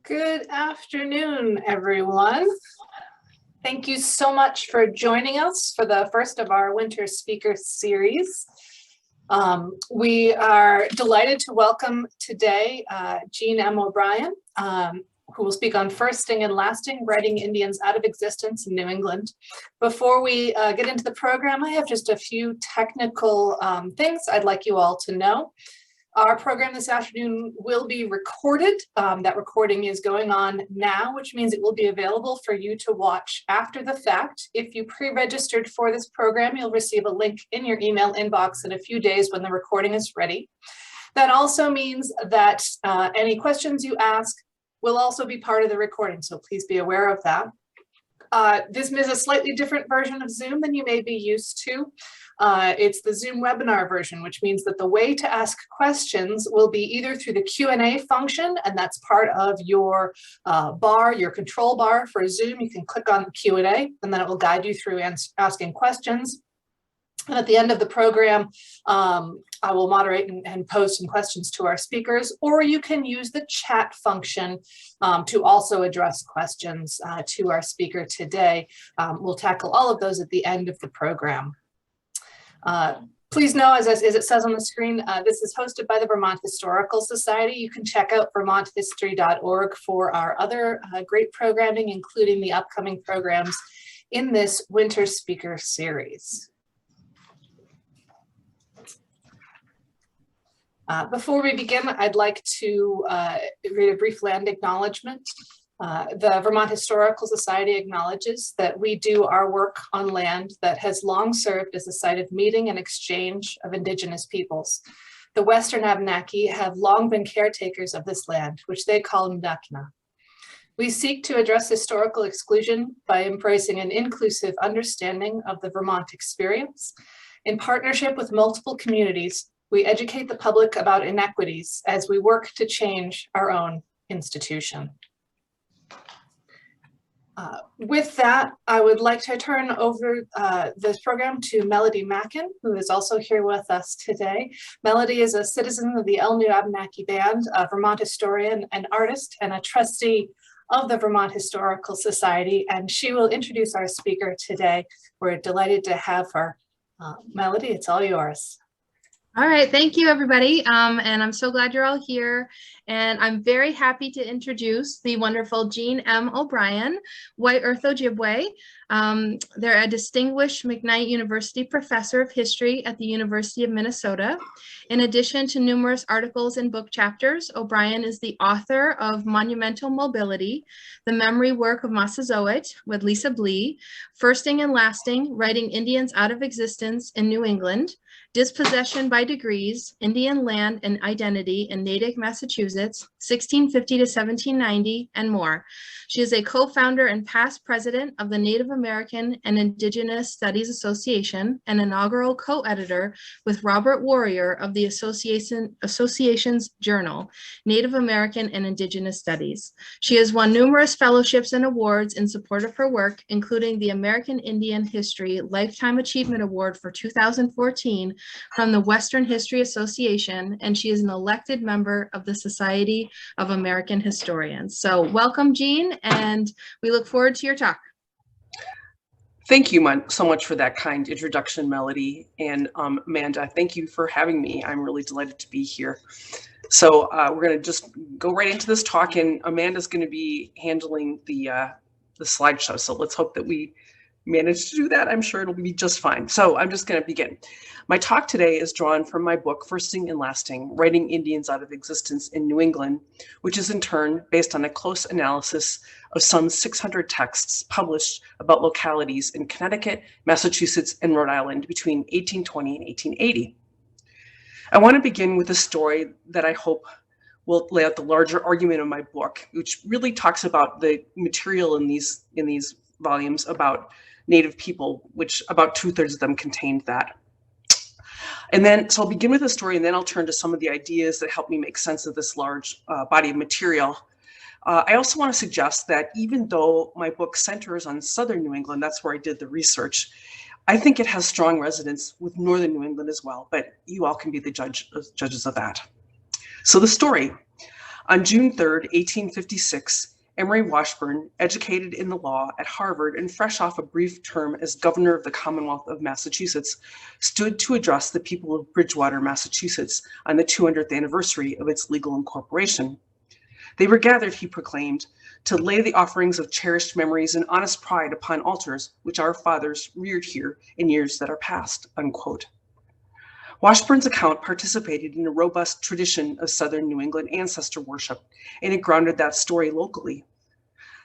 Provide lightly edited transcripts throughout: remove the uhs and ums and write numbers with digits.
Good afternoon, everyone. Thank you so much for joining us for the first of our winter speaker series. We are delighted to welcome today Jean M. O'Brien, who will speak on Firsting and Lasting, Writing Indians Out of Existence in New England. Before we get into the program, I have just a few technical things I'd like you all to know. Our program this afternoon will be recorded. That recording is going on now, which means it will be available for you to watch after the fact. If you pre-registered for this program, you'll receive a link in your email inbox in a few days when the recording is ready. That also means that any questions you ask will also be part of the recording, so please be aware of that. This is a slightly different version of Zoom than you may be used to. It's the Zoom webinar version, which means that the way to ask questions will be either through the Q&A function, and that's part of your bar, your control bar for Zoom. You can click on the Q&A, and then it will guide you through asking questions. And at the end of the program, I will moderate and pose some questions to our speakers, or you can use the chat function to also address questions to our speaker today. We'll tackle all of those at the end of the program. Please know, as it says on the screen, this is hosted by the Vermont Historical Society. You can check out vermonthistory.org for our other great programming, including the upcoming programs in this winter speaker series. Before we begin, I'd like to read a brief land acknowledgement. The Vermont Historical Society acknowledges that we do our work on land that has long served as a site of meeting and exchange of Indigenous peoples. The Western Abenaki have long been caretakers of this land, which they call Ndakina. We seek to address historical exclusion by embracing an inclusive understanding of the Vermont experience. In partnership with multiple communities, we educate the public about inequities as we work to change our own institution. With that, I would like to turn over this program to Melody Mackin, who is also here with us today. Melody is a citizen of the Elnu Abenaki Band, a Vermont historian and artist, and a trustee of the Vermont Historical Society, and she will introduce our speaker today. We're delighted to have her. Melody, it's all yours. All right, thank you, everybody. And I'm so glad you're all here. And I'm very happy to introduce the wonderful Jean M. O'Brien, White Earth Ojibwe. They're a distinguished McKnight University professor of history at the University of Minnesota. In addition to numerous articles and book chapters, O'Brien is the author of Monumental Mobility, The Memory Work of Massasoit with Lisa Blee, Firsting and Lasting, Writing Indians Out of Existence in New England, Dispossession by Degrees, Indian Land and Identity in Natick, Massachusetts, 1650 to 1790, and more. She is a co-founder and past president of the Native American and Indigenous Studies Association, and inaugural co-editor with Robert Warrior of the Association's journal, Native American and Indigenous Studies. She has won numerous fellowships and awards in support of her work, including the American Indian History Lifetime Achievement Award for 2014 from the Western History Association, and she is an elected member of the Society of American Historians. So welcome, Jean, and we look forward to your talk. Thank you so much for that kind introduction, Melody. And Amanda, thank you for having me. I'm really delighted to be here. So we're going to just go right into this talk, and Amanda's going to be handling the slideshow. So let's hope that we manage to do that. I'm sure it'll be just fine. So I'm just going to begin. My talk today is drawn from my book, Firsting and Lasting, Writing Indians Out of Existence in New England, which is in turn based on a close analysis of some 600 texts published about localities in Connecticut, Massachusetts, and Rhode Island between 1820 and 1880. I want to begin with a story that I hope will lay out the larger argument of my book, which really talks about the material in these volumes about Native people, which about 2/3 of them contained that. And then, so I'll begin with a story, and then I'll turn to some of the ideas that help me make sense of this large body of material. I also want to suggest that even though my book centers on Southern New England, that's where I did the research, I think it has strong resonance with Northern New England as well, but you all can be the judges of that. So the story. On June 3rd, 1856, Emory Washburn, educated in the law at Harvard and fresh off a brief term as governor of the Commonwealth of Massachusetts, stood to address the people of Bridgewater, Massachusetts on the 200th anniversary of its legal incorporation. They were gathered, he proclaimed, to lay the offerings of cherished memories and honest pride upon altars which our fathers reared here in years that are past, unquote. Washburn's account participated in a robust tradition of Southern New England ancestor worship, and it grounded that story locally.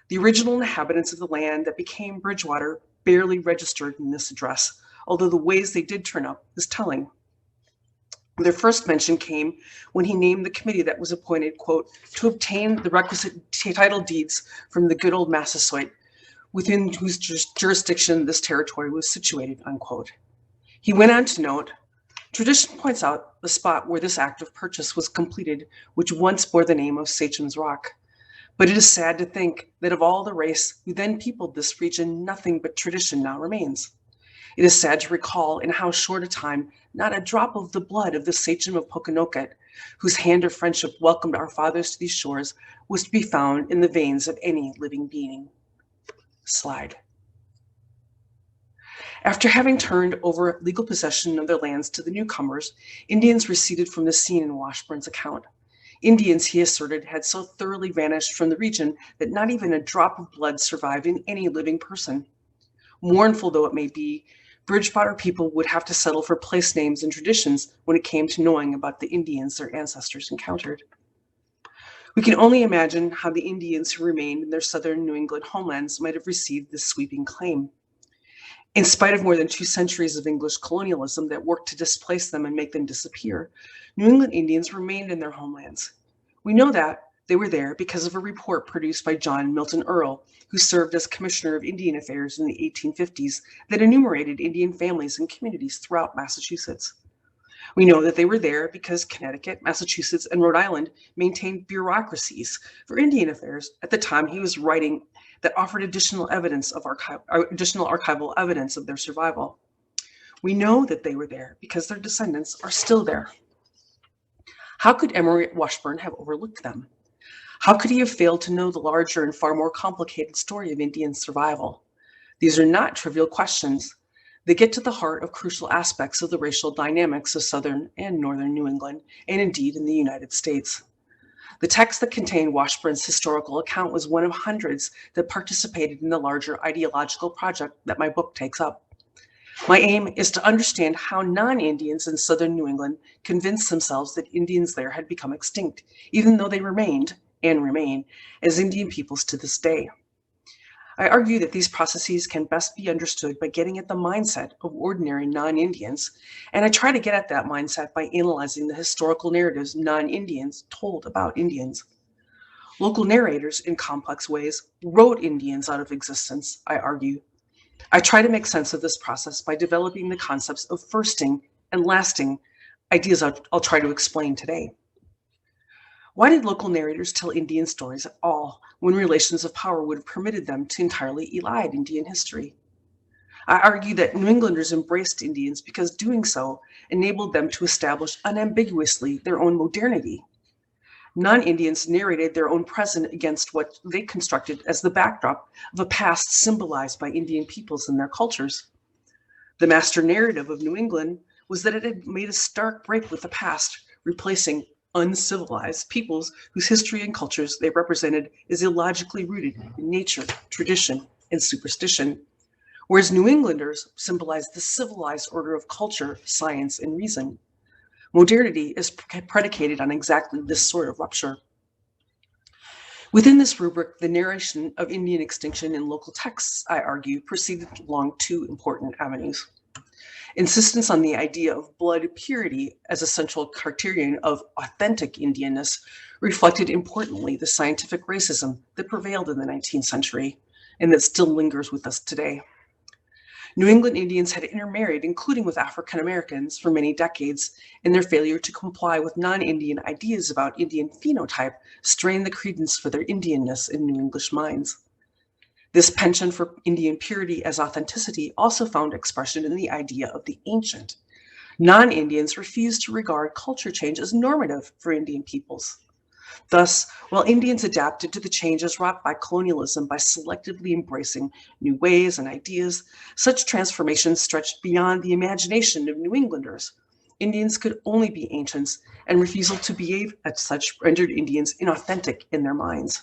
The original inhabitants of the land that became Bridgewater barely registered in this address, although the ways they did turn up is telling. Their first mention came when he named the committee that was appointed, quote, to obtain the requisite title deeds from the good old Massasoit, within whose jurisdiction this territory was situated, unquote. He went on to note, tradition points out the spot where this act of purchase was completed, which once bore the name of Sachem's Rock. But it is sad to think that of all the race who then peopled this region, nothing but tradition now remains. It is sad to recall in how short a time not a drop of the blood of the Sachem of Pokanoket, whose hand of friendship welcomed our fathers to these shores, was to be found in the veins of any living being. Slide. After having turned over legal possession of their lands to the newcomers, Indians receded from the scene in Washburn's account. Indians, he asserted, had so thoroughly vanished from the region that not even a drop of blood survived in any living person. Mournful though it may be, Bridgewater people would have to settle for place names and traditions when it came to knowing about the Indians their ancestors encountered. We can only imagine how the Indians who remained in their southern New England homelands might have received this sweeping claim. In spite of more than 2 centuries of English colonialism that worked to displace them and make them disappear, New England Indians remained in their homelands. We know that they were there because of a report produced by John Milton Earle, who served as Commissioner of Indian Affairs in the 1850s, that enumerated Indian families and communities throughout Massachusetts. We know that they were there because Connecticut, Massachusetts, and Rhode Island maintained bureaucracies for Indian affairs at the time he was writing that offered additional archival evidence of their survival. We know that they were there because their descendants are still there. How could Emory Washburn have overlooked them? How could he have failed to know the larger and far more complicated story of Indian survival? These are not trivial questions. They get to the heart of crucial aspects of the racial dynamics of Southern and Northern New England, and indeed in the United States. The text that contained Washburn's historical account was one of hundreds that participated in the larger ideological project that my book takes up. My aim is to understand how non-Indians in Southern New England convinced themselves that Indians there had become extinct, even though they remained and remain as Indian peoples to this day. I argue that these processes can best be understood by getting at the mindset of ordinary non-Indians, and I try to get at that mindset by analyzing the historical narratives non-Indians told about Indians. Local narrators, in complex ways, wrote Indians out of existence, I argue. I try to make sense of this process by developing the concepts of firsting and lasting, ideas I'll try to explain today. Why did local narrators tell Indian stories at all when relations of power would have permitted them to entirely elide Indian history? I argue that New Englanders embraced Indians because doing so enabled them to establish unambiguously their own modernity. Non-Indians narrated their own present against what they constructed as the backdrop of a past symbolized by Indian peoples and their cultures. The master narrative of New England was that it had made a stark break with the past, replacing uncivilized peoples whose history and cultures they represented is illogically rooted in nature, tradition, and superstition, whereas New Englanders symbolized the civilized order of culture, science, and reason. Modernity is predicated on exactly this sort of rupture. Within this rubric, the narration of Indian extinction in local texts, I argue, proceeded along 2 important avenues. Insistence on the idea of blood purity as a central criterion of authentic Indianness reflected importantly the scientific racism that prevailed in the 19th century and that still lingers with us today. New England Indians had intermarried, including with African Americans, for many decades, and their failure to comply with non-Indian ideas about Indian phenotype strained the credence for their Indianness in New English minds. This penchant for Indian purity as authenticity also found expression in the idea of the ancient. Non-Indians refused to regard culture change as normative for Indian peoples. Thus, while Indians adapted to the changes wrought by colonialism by selectively embracing new ways and ideas, such transformations stretched beyond the imagination of New Englanders. Indians could only be ancients, and refusal to behave as such rendered Indians inauthentic in their minds.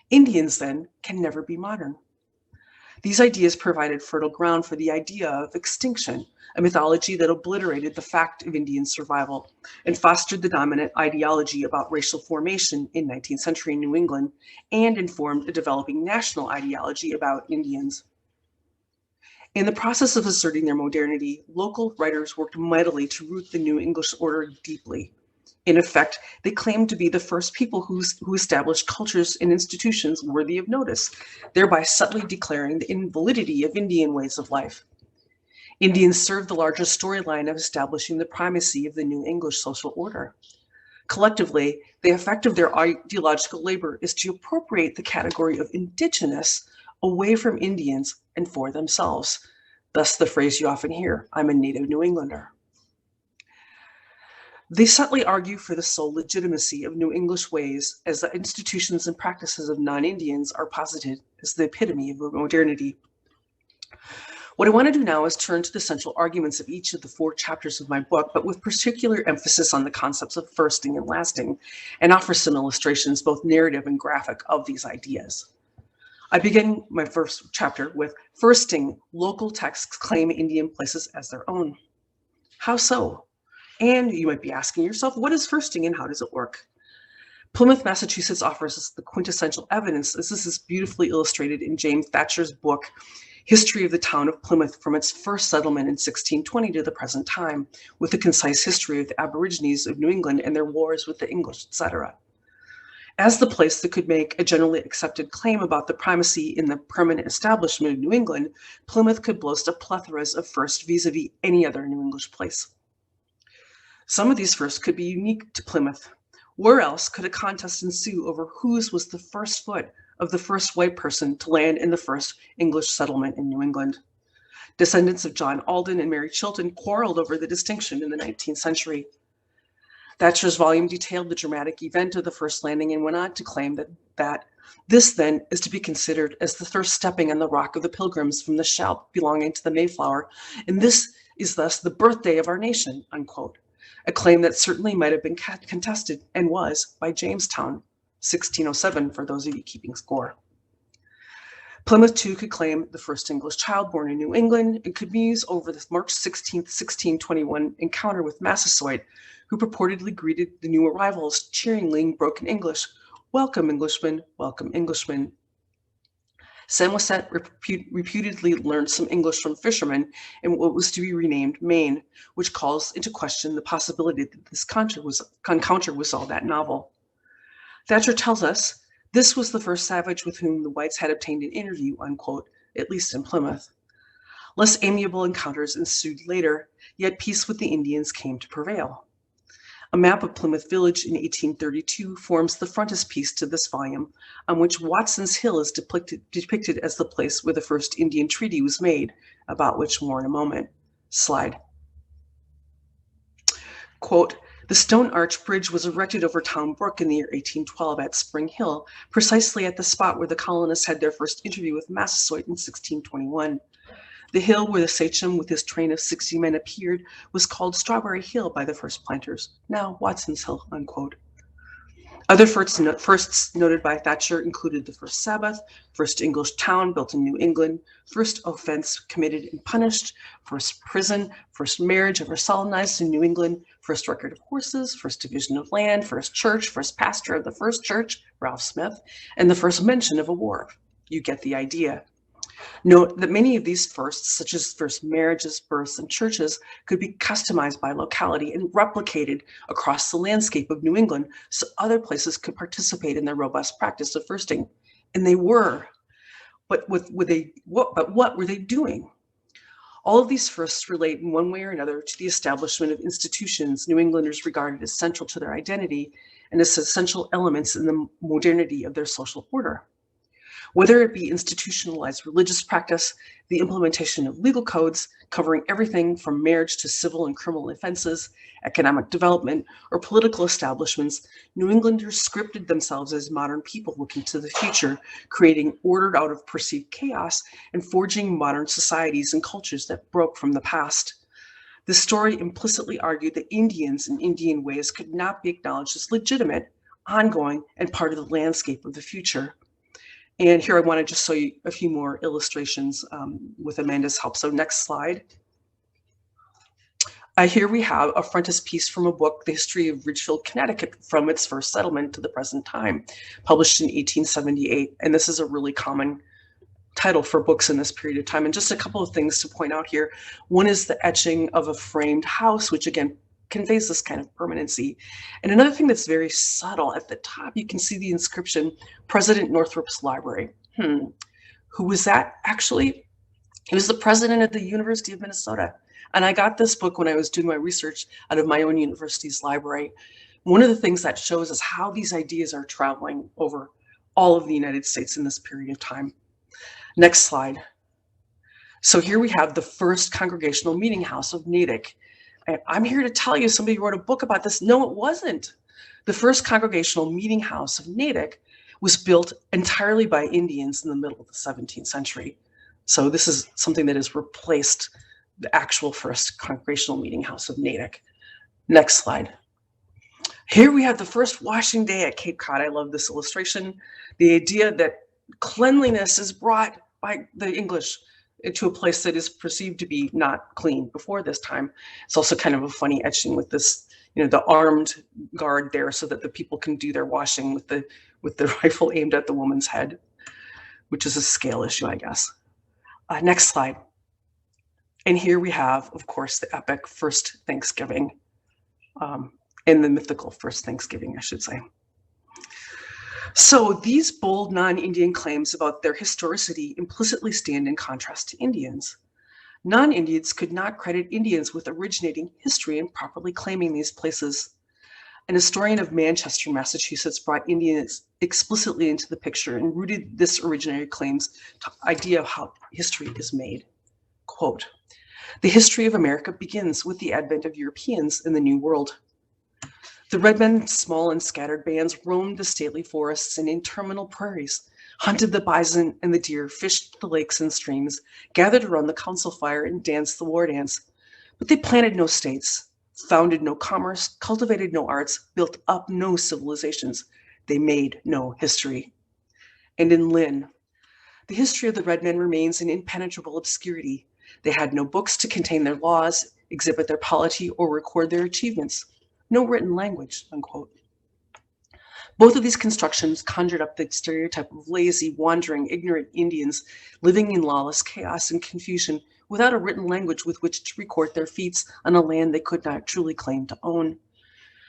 Indians, then, can never be modern. These ideas provided fertile ground for the idea of extinction, a mythology that obliterated the fact of Indian survival and fostered the dominant ideology about racial formation in 19th century New England and informed a developing national ideology about Indians. In the process of asserting their modernity, local writers worked mightily to root the New English order deeply. In effect, they claimed to be the first people who established cultures and institutions worthy of notice, thereby subtly declaring the invalidity of Indian ways of life. Indians served the larger storyline of establishing the primacy of the New English social order. Collectively, the effect of their ideological labor is to appropriate the category of indigenous away from Indians and for themselves. Thus the phrase you often hear, "I'm a native New Englander." They subtly argue for the sole legitimacy of New English ways as the institutions and practices of non-Indians are posited as the epitome of modernity. What I want to do now is turn to the central arguments of each of the 4 chapters of my book, but with particular emphasis on the concepts of firsting and lasting, and offer some illustrations, both narrative and graphic, of these ideas. I begin my first chapter with firsting. Local texts claim Indian places as their own. How so? And you might be asking yourself, what is firsting and how does it work? Plymouth, Massachusetts offers us the quintessential evidence, as this is beautifully illustrated in James Thatcher's book, History of the Town of Plymouth from its first settlement in 1620 to the present time, with a concise history of the Aborigines of New England and their wars with the English, etc. As the place that could make a generally accepted claim about the primacy in the permanent establishment of New England, Plymouth could boast a plethora of firsts vis-a-vis any other New English place. Some of these firsts could be unique to Plymouth. Where else could a contest ensue over whose was the first foot of the first white person to land in the first English settlement in New England? Descendants of John Alden and Mary Chilton quarreled over the distinction in the 19th century. Thatcher's volume detailed the dramatic event of the first landing and went on to claim that this then is to be considered as the first stepping on the rock of the pilgrims from the shell belonging to the Mayflower, and this is thus the birthday of our nation, unquote. A claim that certainly might have been contested and was by Jamestown, 1607, for those of you keeping score. Plymouth, too, could claim the first English child born in New England and could muse over the March 16, 1621 encounter with Massasoit, who purportedly greeted the new arrivals cheeringly in broken English, "Welcome, Englishmen, welcome, Englishmen." Samoset reputedly learned some English from fishermen in what was to be renamed Maine, which calls into question the possibility that this encounter was all that novel. Thatcher tells us this was the first savage with whom the whites had obtained an interview, unquote, at least in Plymouth. Less amiable encounters ensued later, yet peace with the Indians came to prevail. A map of Plymouth Village in 1832 forms the frontispiece to this volume, on which Watson's Hill is depicted as the place where the first Indian treaty was made, about which more in a moment. Slide. Quote, "The stone arch bridge was erected over Town Brook in the year 1812 at Spring Hill, precisely at the spot where the colonists had their first interview with Massasoit in 1621. The hill where the sachem with his train of 60 men appeared was called Strawberry Hill by the first planters, now Watson's Hill," unquote. Other firsts noted by Thatcher included the first Sabbath, first English town built in New England, first offense committed and punished, first prison, first marriage ever solemnized in New England, first record of horses, first division of land, first church, first pastor of the first church, Ralph Smith, and the first mention of a war. You get the idea. Note that many of these firsts, such as first marriages, births, and churches, could be customized by locality and replicated across the landscape of New England so other places could participate in the robust practice of firsting. And they were. But what were they doing? All of these firsts relate in one way or another to the establishment of institutions New Englanders regarded as central to their identity and as essential elements in the modernity of their social order. Whether it be institutionalized religious practice, the implementation of legal codes covering everything from marriage to civil and criminal offenses, economic development, or political establishments, New Englanders scripted themselves as modern people looking to the future, creating ordered out of perceived chaos and forging modern societies and cultures that broke from the past. This story implicitly argued that Indians and Indian ways could not be acknowledged as legitimate, ongoing, and part of the landscape of the future. And here I want to just show you a few more illustrations with Amanda's help. So next slide. Here we have a frontispiece from a book, The History of Ridgefield, Connecticut, from its first settlement to the present time, published in 1878. And this is a really common title for books in this period of time. And just a couple of things to point out here. One is the etching of a framed house, which again conveys this kind of permanency. And another thing that's very subtle, at the top, you can see the inscription, President Northrop's Library. Who was that actually? He was the president of the University of Minnesota. And I got this book when I was doing my research out of my own university's library. One of the things that shows us how these ideas are traveling over all of the United States in this period of time. Next slide. So here we have the first congregational meeting house of Natick. And I'm here to tell you, somebody wrote a book about this. No, it wasn't. The first congregational meeting house of Natick was built entirely by Indians in the middle of the 17th century. So this is something that has replaced the actual first congregational meeting house of Natick. Next slide. Here we have the first washing day at Cape Cod. I love this illustration. The idea that cleanliness is brought by the English into a place that is perceived to be not clean before this time. It's also kind of a funny etching with this, the armed guard there so that the people can do their washing with the rifle aimed at the woman's head, which is a scale issue, I guess. Next slide. And here we have, of course, the epic First Thanksgiving, and the mythical First Thanksgiving, I should say. So these bold non-Indian claims about their historicity implicitly stand in contrast to Indians. Non-Indians could not credit Indians with originating history and properly claiming these places. An historian of Manchester, Massachusetts, brought Indians explicitly into the picture and rooted this originary claims to the idea of how history is made. Quote, "The history of America begins with the advent of Europeans in the New World. The red men, small and scattered bands, roamed the stately forests and interminable prairies, hunted the bison and the deer, fished the lakes and streams, gathered around the council fire and danced the war dance. But they planted no states, founded no commerce, cultivated no arts, built up no civilizations. They made no history." And in Lynn, "The history of the red men remains in impenetrable obscurity. They had no books to contain their laws, exhibit their polity, or record their achievements. No written language," unquote. Both of these constructions conjured up the stereotype of lazy, wandering, ignorant Indians living in lawless chaos and confusion without a written language with which to record their feats on a land they could not truly claim to own.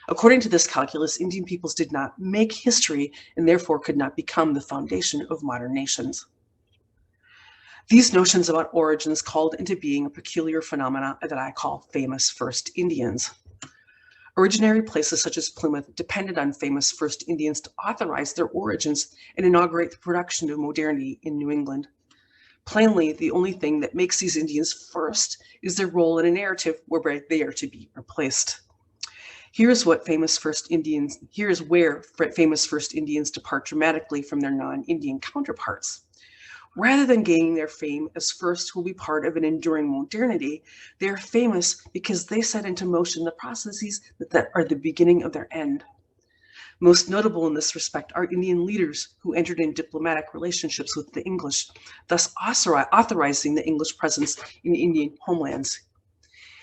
According to this calculus, Indian peoples did not make history and therefore could not become the foundation of modern nations. These notions about origins called into being a peculiar phenomena that I call famous first Indians. Originary places such as Plymouth depended on famous first Indians to authorize their origins and inaugurate the production of modernity in New England. Plainly, the only thing that makes these Indians first is their role in a narrative whereby they are to be replaced. Here's where famous first Indians depart dramatically from their non-Indian counterparts. Rather than gaining their fame as first who will be part of an enduring modernity, they are famous because they set into motion the processes that are the beginning of their end. Most notable in this respect are Indian leaders who entered in diplomatic relationships with the English, thus authorizing the English presence in Indian homelands.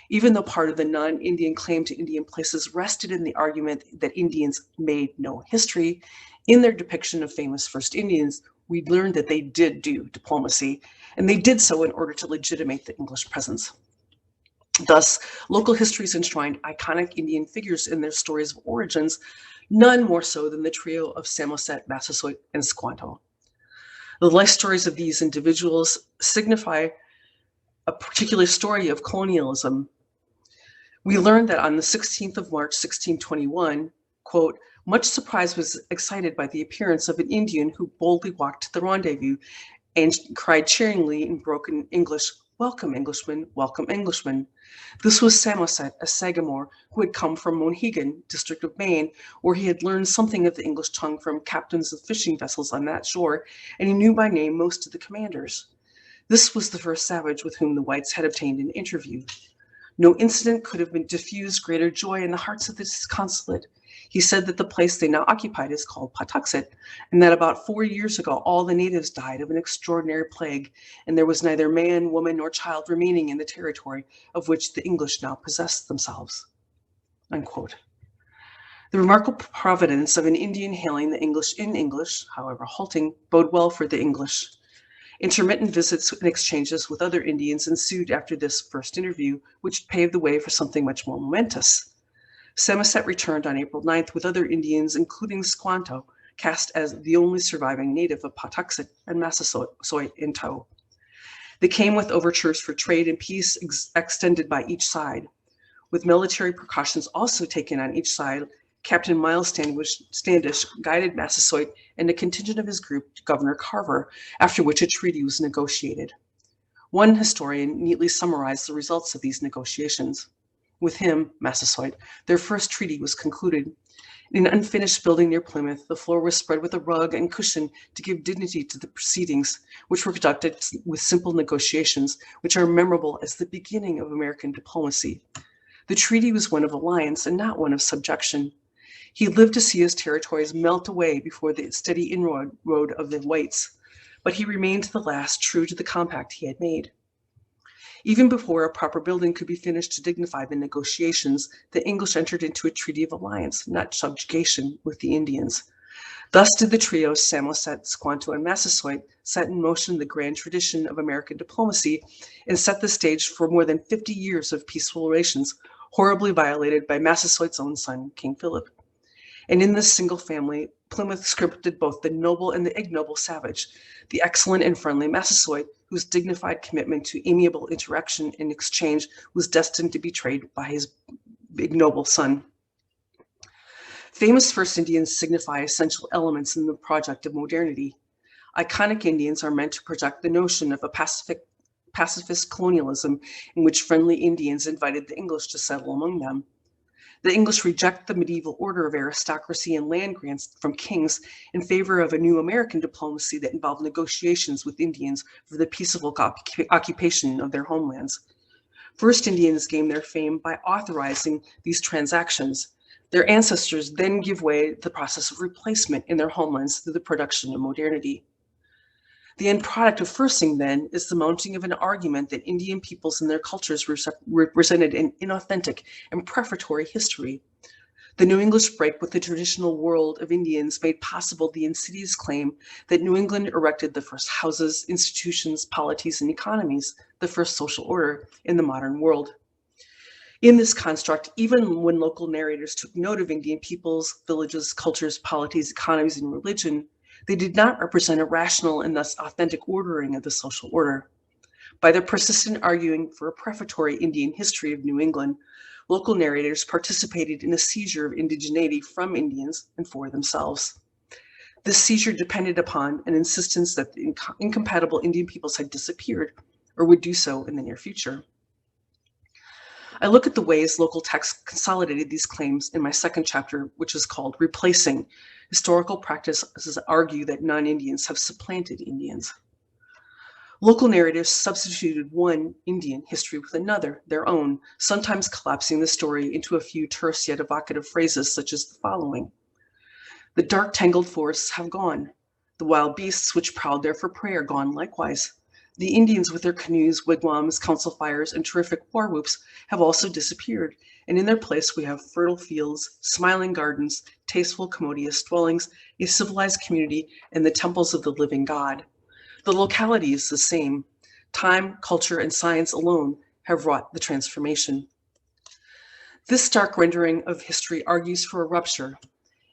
Even though part of the non-Indian claim to Indian places rested in the argument that Indians made no history, in their depiction of famous first Indians, we learned that they did do diplomacy, and they did so in order to legitimate the English presence. Thus, local histories enshrined iconic Indian figures in their stories of origins, none more so than the trio of Samoset, Massasoit, and Squanto. The life stories of these individuals signify a particular story of colonialism. We learned that on the 16th of March, 1621, quote, Much surprise was excited by the appearance of an Indian who boldly walked to the rendezvous and cried cheeringly in broken English, "Welcome, Englishman, welcome, Englishman." This was Samoset, a Sagamore who had come from Monhegan, district of Maine, where he had learned something of the English tongue from captains of fishing vessels on that shore, and he knew by name most of the commanders. This was the first savage with whom the whites had obtained an interview. No incident could have diffused greater joy in the hearts of the disconsolate. He said that the place they now occupied is called Patuxet, and that about 4 years ago all the natives died of an extraordinary plague, and there was neither man, woman, nor child remaining in the territory of which the English now possessed themselves. Unquote. The remarkable providence of an Indian hailing the English in English, however halting, bode well for the English. Intermittent visits and exchanges with other Indians ensued after this first interview, which paved the way for something much more momentous. Samoset returned on April 9th with other Indians, including Squanto, cast as the only surviving native of Patuxet and Massasoit in tow. They came with overtures for trade and peace extended by each side. With military precautions also taken on each side, Captain Miles Standish guided Massasoit and a contingent of his group to Governor Carver, after which a treaty was negotiated. One historian neatly summarized the results of these negotiations. With him, Massasoit, their first treaty was concluded. In an unfinished building near Plymouth, the floor was spread with a rug and cushion to give dignity to the proceedings, which were conducted with simple negotiations, which are memorable as the beginning of American diplomacy. The treaty was one of alliance and not one of subjection. He lived to see his territories melt away before the steady inroad of the whites, but he remained to the last true to the compact he had made. Even before a proper building could be finished to dignify the negotiations, the English entered into a treaty of alliance, not subjugation, with the Indians. Thus did the trio Samoset, Squanto, and Massasoit set in motion the grand tradition of American diplomacy and set the stage for more than 50 years of peaceful relations, horribly violated by Massasoit's own son, King Philip. And in this single family, Plymouth scripted both the noble and the ignoble savage, the excellent and friendly Massasoit, whose dignified commitment to amiable interaction and exchange was destined to be betrayed by his ignoble son. Famous first Indians signify essential elements in the project of modernity. Iconic Indians are meant to project the notion of a pacifist colonialism in which friendly Indians invited the English to settle among them. The English reject the medieval order of aristocracy and land grants from kings in favor of a new American diplomacy that involved negotiations with Indians for the peaceful occupation of their homelands. First Indians gained their fame by authorizing these transactions. Their ancestors then give way to the process of replacement in their homelands through the production of modernity. The end product of firsting, then, is the mounting of an argument that Indian peoples and their cultures represented an inauthentic and prefatory history. The New English break with the traditional world of Indians made possible the insidious claim that New England erected the first houses, institutions, polities, and economies, the first social order in the modern world. In this construct, even when local narrators took note of Indian peoples, villages, cultures, polities, economies, and religion, they did not represent a rational and thus authentic ordering of the social order. By their persistent arguing for a prefatory Indian history of New England, local narrators participated in a seizure of indigeneity from Indians and for themselves. This seizure depended upon an insistence that the incompatible Indian peoples had disappeared or would do so in the near future. I look at the ways local texts consolidated these claims in my second chapter, which is called Replacing. Historical practices argue that non-Indians have supplanted Indians. Local narrators substituted one Indian history with another, their own, sometimes collapsing the story into a few terse yet evocative phrases such as the following. The dark tangled forests have gone. The wild beasts which prowled there for prey are gone likewise. The Indians with their canoes, wigwams, council fires, and terrific war whoops have also disappeared, and in their place we have fertile fields, smiling gardens, tasteful, commodious dwellings, a civilized community, and the temples of the living God. The locality is the same. Time, culture, and science alone have wrought the transformation. This stark rendering of history argues for a rupture.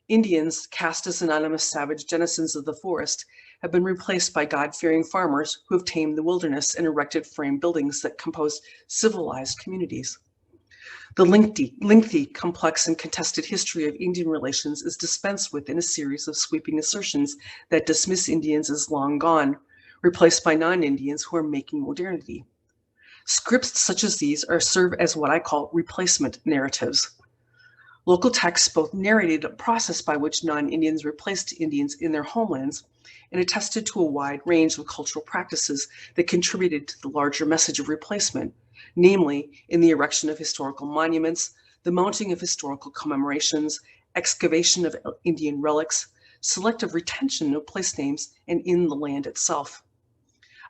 Indians, cast as anonymous savage denizens of the forest, have been replaced by God-fearing farmers who have tamed the wilderness and erected frame buildings that compose civilized communities. The lengthy, complex, and contested history of Indian relations is dispensed with in a series of sweeping assertions that dismiss Indians as long gone, replaced by non-Indians who are making modernity. Scripts such as these serve as what I call replacement narratives. Local texts both narrated a process by which non-Indians replaced Indians in their homelands and attested to a wide range of cultural practices that contributed to the larger message of replacement, namely in the erection of historical monuments, the mounting of historical commemorations, excavation of Indian relics, selective retention of place names, and in the land itself.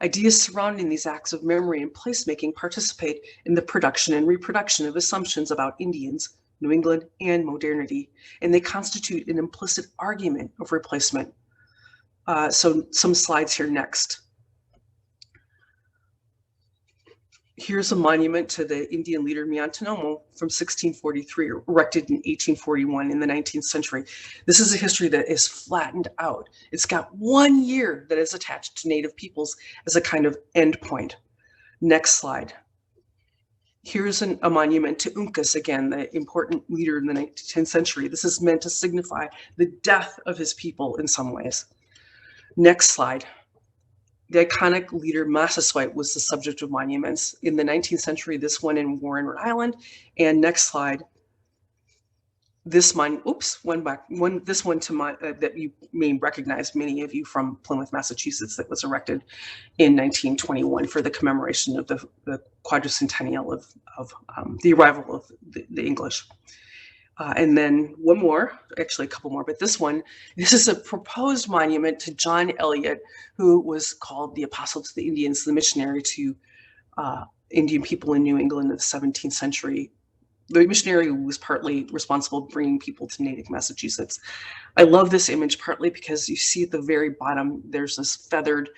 Ideas surrounding these acts of memory and placemaking participate in the production and reproduction of assumptions about Indians, New England, and modernity, and they constitute an implicit argument of replacement. So some slides here next. Here's a monument to the Indian leader Miantinomo from 1643, erected in 1841 in the 19th century. This is a history that is flattened out. It's got 1 year that is attached to Native peoples as a kind of endpoint. Next slide. Here's a monument to Uncas, again, the important leader in the 19th century. This is meant to signify the death of his people in some ways. Next slide. The iconic leader Massasoit was the subject of monuments in the 19th century, this one in Warren, Rhode Island. And next slide. This one, this one that you may recognize, many of you, from Plymouth, Massachusetts, that was erected in 1921 for the commemoration of the quadricentennial of the arrival of the English. And then one more, actually a couple more, but this is a proposed monument to John Eliot, who was called the apostle to the Indians, the missionary to Indian people in New England in the 17th century. The missionary was partly responsible for bringing people to Natick, Massachusetts. I love this image partly because you see at the very bottom, there's this feathered,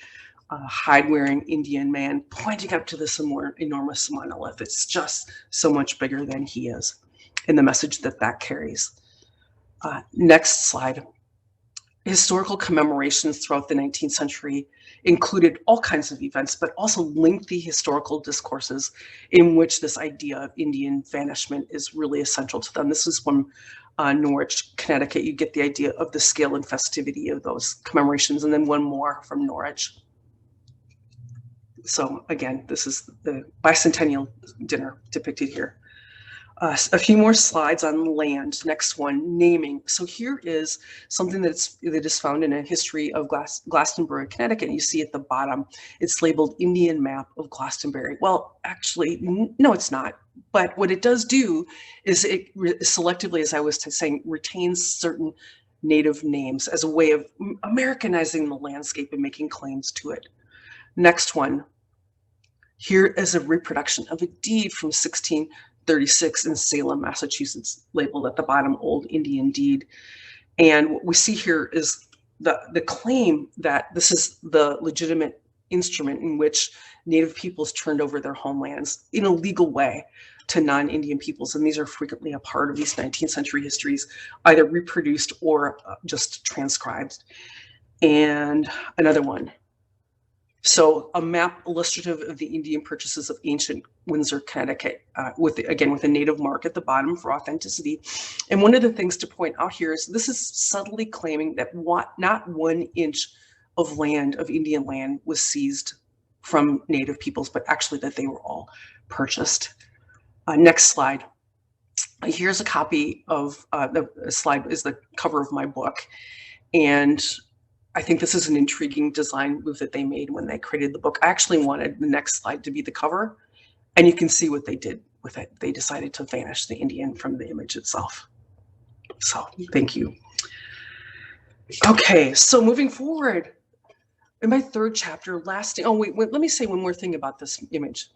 hide-wearing Indian man pointing up to this enormous monolith. It's just so much bigger than he is, and the message that carries. Next slide. Historical commemorations throughout the 19th century included all kinds of events, but also lengthy historical discourses in which this idea of Indian vanishment is really essential to them. This is from Norwich, Connecticut. You get the idea of the scale and festivity of those commemorations, and then one more from Norwich. So again, this is the bicentennial dinner depicted here. A few more slides on land. Next one, naming. So here is something that is found in a history of Glastonbury, Connecticut. You see at the bottom, it's labeled Indian Map of Glastonbury. Well, actually, no, it's not. But what it does do is it selectively, as I was saying, retains certain Native names as a way of Americanizing the landscape and making claims to it. Next one. Here is a reproduction of a deed from 1636 in Salem, Massachusetts, labeled at the bottom, Old Indian Deed. And what we see here is the claim that this is the legitimate instrument in which Native peoples turned over their homelands in a legal way to non-Indian peoples. And these are frequently a part of these 19th century histories, either reproduced or just transcribed. And another one. So a map illustrative of the Indian purchases of ancient Windsor, Connecticut, with a native mark at the bottom for authenticity. And one of the things to point out here is this is subtly claiming that not 1 inch of land, of Indian land, was seized from Native peoples, but actually that they were all purchased. Next slide. Here's a copy of the slide is the cover of my book. And I think this is an intriguing design move that they made when they created the book. I actually wanted the next slide to be the cover, and you can see what they did with it. They decided to vanish the Indian from the image itself. So thank you. Okay, so moving forward, in my 3rd chapter, let me say one more thing about this image.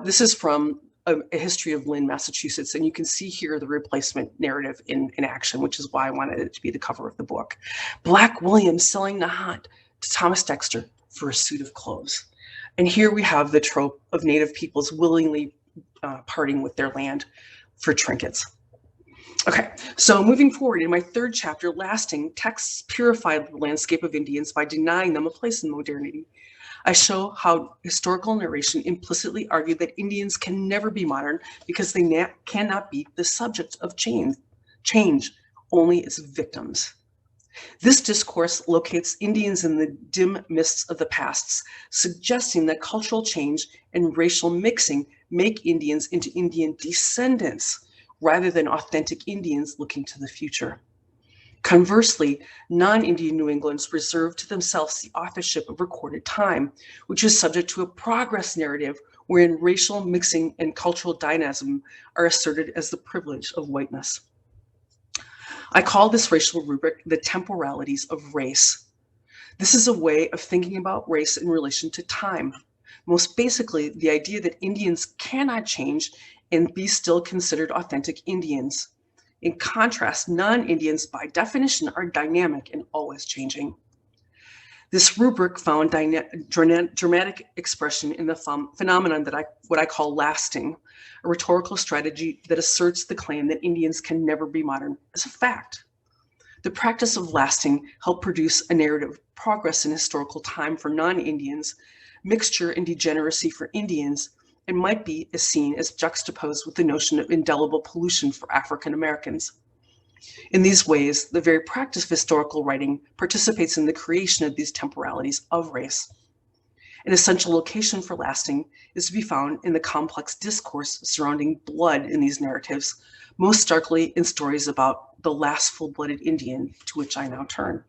This is from a history of Lynn, Massachusetts, and you can see here the replacement narrative in action, which is why I wanted it to be the cover of the book. Black William selling Nahant to Thomas Dexter for a suit of clothes. And here we have the trope of Native peoples willingly parting with their land for trinkets. Okay, so moving forward in my third chapter, Lasting, texts purify the landscape of Indians by denying them a place in modernity. I show how historical narration implicitly argued that Indians can never be modern because they cannot be the subject of change, only as victims. This discourse locates Indians in the dim mists of the pasts, suggesting that cultural change and racial mixing make Indians into Indian descendants rather than authentic Indians looking to the future. Conversely, non-Indian New Englanders reserve to themselves the authorship of recorded time, which is subject to a progress narrative wherein racial mixing and cultural dynamism are asserted as the privilege of whiteness. I call this racial rubric the temporalities of race. This is a way of thinking about race in relation to time. Most basically, the idea that Indians cannot change and be still considered authentic Indians. In contrast, non-Indians by definition are dynamic and always changing. This rubric found dramatic expression in the phenomenon that what I call lasting, a rhetorical strategy that asserts the claim that Indians can never be modern as a fact. The practice of lasting helped produce a narrative of progress in historical time for non-Indians, mixture and degeneracy for Indians, and might be seen as juxtaposed with the notion of indelible pollution for African Americans. In these ways, the very practice of historical writing participates in the creation of these temporalities of race. An essential location for lasting is to be found in the complex discourse surrounding blood in these narratives, most starkly in stories about the last full-blooded Indian, to which I now turn.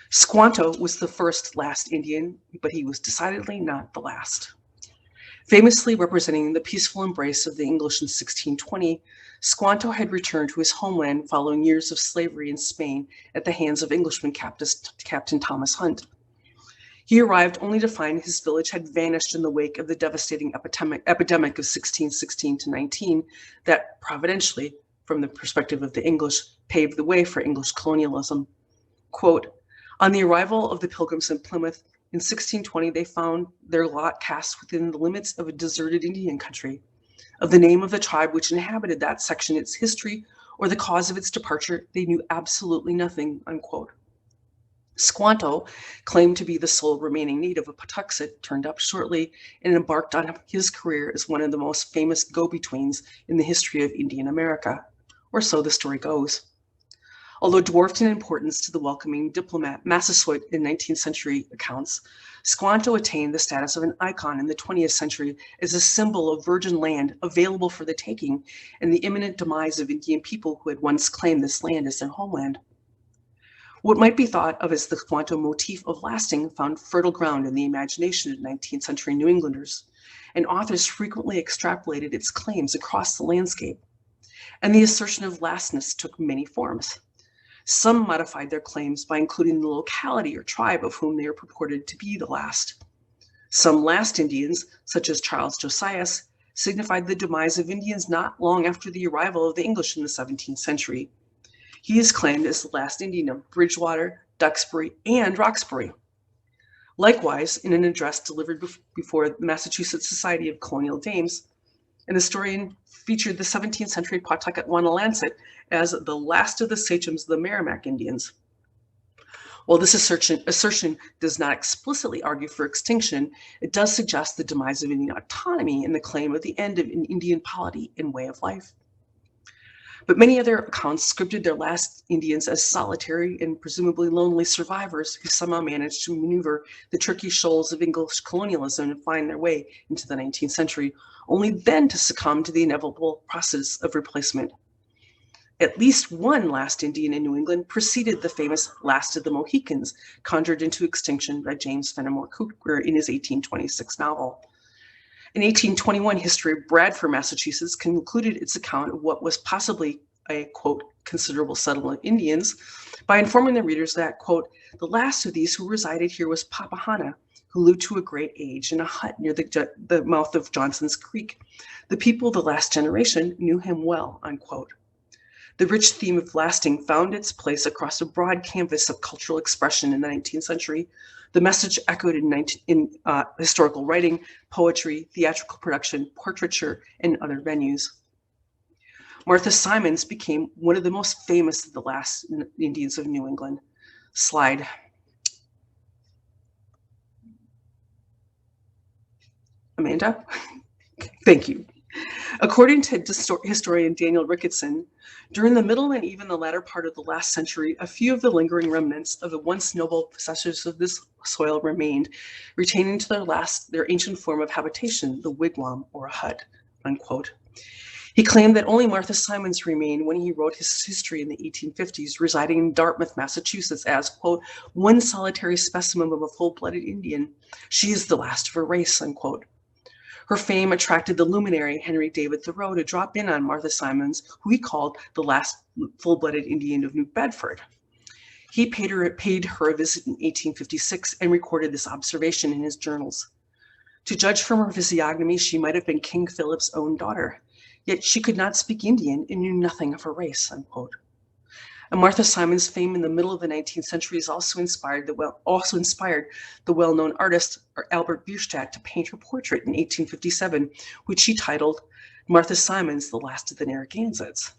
Squanto was the first last Indian, but he was decidedly not the last. Famously representing the peaceful embrace of the English in 1620, Squanto had returned to his homeland following years of slavery in Spain at the hands of Englishman Captain Thomas Hunt. He arrived only to find his village had vanished in the wake of the devastating epidemic of 1616 to 19 that providentially, from the perspective of the English, paved the way for English colonialism. Quote, on the arrival of the Pilgrims in Plymouth, in 1620, they found their lot cast within the limits of a deserted Indian country. Of the name of the tribe which inhabited that section, its history, or the cause of its departure, they knew absolutely nothing, unquote. Squanto, claimed to be the sole remaining native of Patuxet, turned up shortly and embarked on his career as one of the most famous go-betweens in the history of Indian America, or so the story goes. Although dwarfed in importance to the welcoming diplomat Massasoit in 19th century accounts, Squanto attained the status of an icon in the 20th century as a symbol of virgin land available for the taking and the imminent demise of Indian people who had once claimed this land as their homeland. What might be thought of as the Squanto motif of lasting found fertile ground in the imagination of 19th century New Englanders, and authors frequently extrapolated its claims across the landscape. And the assertion of lastness took many forms. Some modified their claims by including the locality or tribe of whom they are purported to be the last. Some last Indians, such as Charles Josias, signified the demise of Indians not long after the arrival of the English in the 17th century. He is claimed as the last Indian of Bridgewater, Duxbury, and Roxbury. Likewise, in an address delivered before the Massachusetts Society of Colonial Dames, an historian featured the 17th century Pawtucket Wanalancet as the last of the sachems of the Merrimack Indians. While this assertion does not explicitly argue for extinction, it does suggest the demise of Indian autonomy and the claim of the end of an Indian polity and way of life. But many other accounts scripted their last Indians as solitary and presumably lonely survivors who somehow managed to maneuver the tricky shoals of English colonialism and find their way into the 19th century, only then to succumb to the inevitable process of replacement. At least one last Indian in New England preceded the famous Last of the Mohicans, conjured into extinction by James Fenimore Cooper in his 1826 novel. In 1821, History of Bradford, Massachusetts concluded its account of what was possibly a, quote, considerable settlement of Indians by informing the readers that, quote, the last of these who resided here was Papahana, who lived to a great age in a hut near the mouth of Johnson's Creek. The people of the last generation knew him well, unquote. The rich theme of lasting found its place across a broad canvas of cultural expression in the 19th century. The message echoed in historical writing, poetry, theatrical production, portraiture, and other venues. Martha Simons became one of the most famous of the last Indians of New England. Slide. Amanda? Thank you. According to historian Daniel Ricketson, during the middle and even the latter part of the last century, a few of the lingering remnants of the once noble possessors of this soil remained, retaining to their ancient form of habitation, the wigwam or a hut, unquote. He claimed that only Martha Simons remained when he wrote his history in the 1850s, residing in Dartmouth, Massachusetts as, quote, one solitary specimen of a full-blooded Indian. She is the last of her race, unquote. Her fame attracted the luminary Henry David Thoreau to drop in on Martha Simons, who he called the last full-blooded Indian of New Bedford. He paid her a visit in 1856 and recorded this observation in his journals. To judge from her physiognomy, she might have been King Philip's own daughter, yet she could not speak Indian and knew nothing of her race, unquote. And Martha Simons' fame in the middle of the 19th century also inspired the well-known artist Albert Bierstadt to paint her portrait in 1857, which he titled Martha Simons, the Last of the Narragansetts.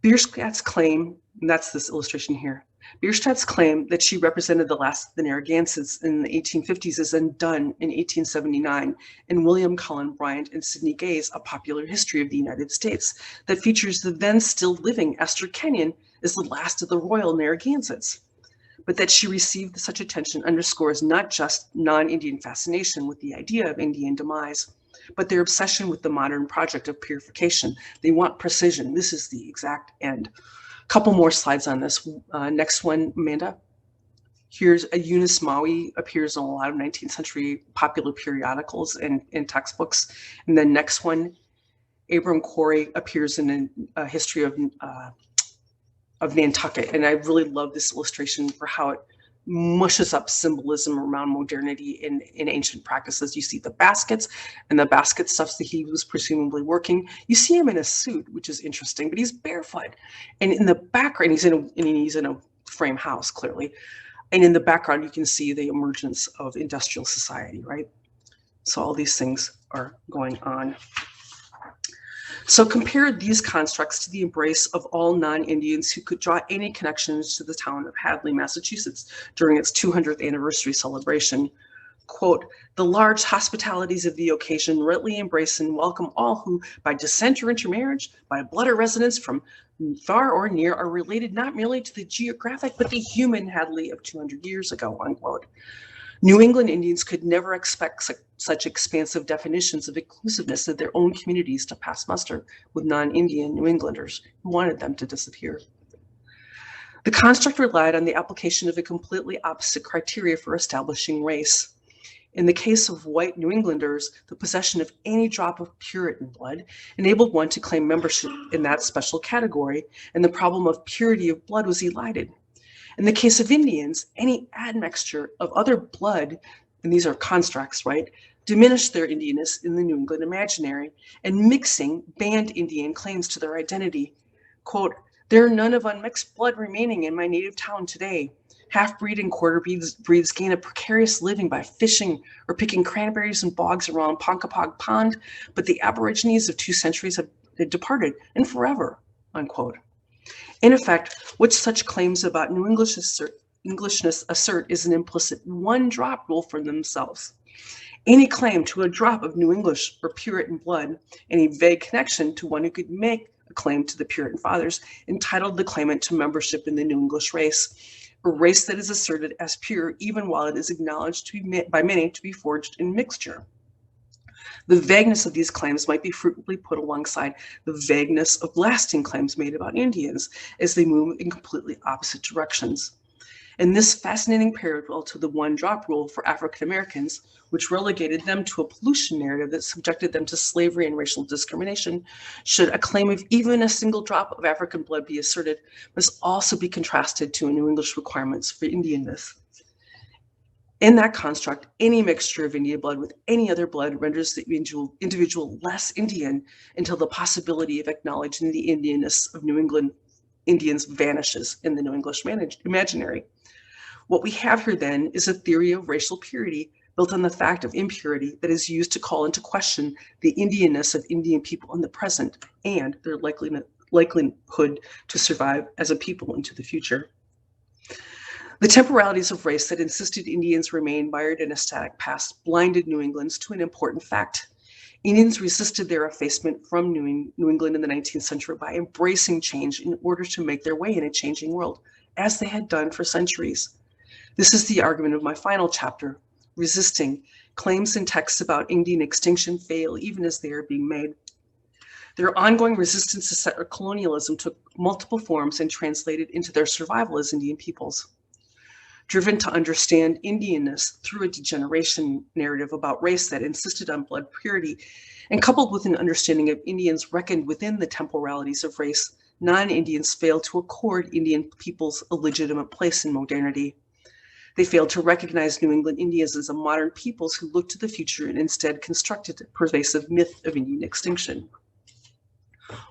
Bierstadt's claim, and that's this illustration here, Bierstadt's claim that she represented the last of the Narragansetts in the 1850s is undone in 1879 in William Cullen Bryant and Sidney Gay's A Popular History of the United States that features the then still living Esther Kenyon as the last of the royal Narragansetts. But that she received such attention underscores not just non-Indian fascination with the idea of Indian demise, but their obsession with the modern project of purification. They want precision. This is the exact end. Couple more slides on this. Next one, Amanda. Here's a Eunice Maui, appears in a lot of 19th century popular periodicals and textbooks. And then next one, Abram Corey appears in a history of Nantucket. And I really love this illustration for how it mushes up symbolism around modernity in ancient practices. You see the baskets and the basket stuffs that he was presumably working. You see him in a suit, which is interesting, but he's barefoot. And in the background, he's in a frame house, clearly. And in the background, you can see the emergence of industrial society, right? So all these things are going on. So compare these constructs to the embrace of all non-Indians who could draw any connections to the town of Hadley, Massachusetts during its 200th anniversary celebration. Quote, the large hospitalities of the occasion readily embrace and welcome all who, by descent or intermarriage, by blood or residence from far or near, are related not merely to the geographic, but the human Hadley of 200 years ago, unquote. New England Indians could never expect such expansive definitions of inclusiveness of their own communities to pass muster with non-Indian New Englanders who wanted them to disappear. The construct relied on the application of a completely opposite criteria for establishing race. In the case of white New Englanders, the possession of any drop of Puritan blood enabled one to claim membership in that special category, and the problem of purity of blood was elided. In the case of Indians, any admixture of other blood, and these are constructs, right, diminished their Indianness in the New England imaginary, and mixing banned Indian claims to their identity. Quote, there are none of unmixed blood remaining in my native town today. Half-breed and quarter breeds gain a precarious living by fishing or picking cranberries and bogs around Ponkapog Pond, but the Aborigines of 2 centuries have departed, and forever, unquote. In effect, what such claims about New Englishness assert is an implicit one-drop rule for themselves. Any claim to a drop of New English or Puritan blood, any vague connection to one who could make a claim to the Puritan fathers, entitled the claimant to membership in the New English race, a race that is asserted as pure even while it is acknowledged to be by many to be forged in mixture. The vagueness of these claims might be frequently put alongside the vagueness of lasting claims made about Indians as they move in completely opposite directions. And this fascinating parallel to the one-drop rule for African Americans, which relegated them to a pollution narrative that subjected them to slavery and racial discrimination, should a claim of even a single drop of African blood be asserted, must also be contrasted to New English requirements for Indianness. In that construct, any mixture of Indian blood with any other blood renders the individual less Indian until the possibility of acknowledging the Indianness of New England Indians vanishes in the New English imaginary. What we have here then is a theory of racial purity built on the fact of impurity that is used to call into question the Indianness of Indian people in the present and their likelihood to survive as a people into the future. The temporalities of race that insisted Indians remain mired in a static past blinded New Englanders to an important fact. Indians resisted their effacement from New England in the 19th century by embracing change in order to make their way in a changing world, as they had done for centuries. This is the argument of my final chapter, resisting. Claims and texts about Indian extinction fail even as they are being made. Their ongoing resistance to settler colonialism took multiple forms and translated into their survival as Indian peoples. Driven to understand Indianness through a degeneration narrative about race that insisted on blood purity, and coupled with an understanding of Indians reckoned within the temporalities of race, non-Indians failed to accord Indian peoples a legitimate place in modernity. They failed to recognize New England Indians as a modern peoples who looked to the future and instead constructed a pervasive myth of Indian extinction.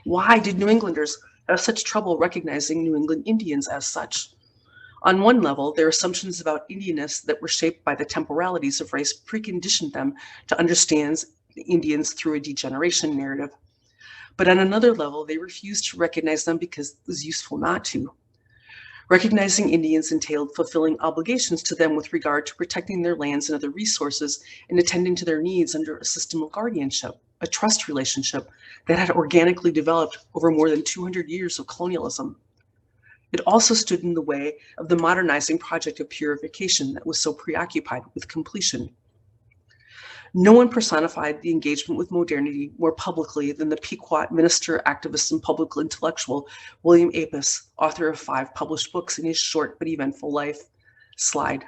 Why did New Englanders have such trouble recognizing New England Indians as such? On one level, their assumptions about Indianness that were shaped by the temporalities of race preconditioned them to understand the Indians through a degeneration narrative. But on another level, they refused to recognize them because it was useful not to. Recognizing Indians entailed fulfilling obligations to them with regard to protecting their lands and other resources and attending to their needs under a system of guardianship, a trust relationship that had organically developed over more than 200 years of colonialism. It also stood in the way of the modernizing project of purification that was so preoccupied with completion. No one personified the engagement with modernity more publicly than the Pequot minister, activist, and public intellectual William Apis, author of 5 published books in his short but eventful life. Slide.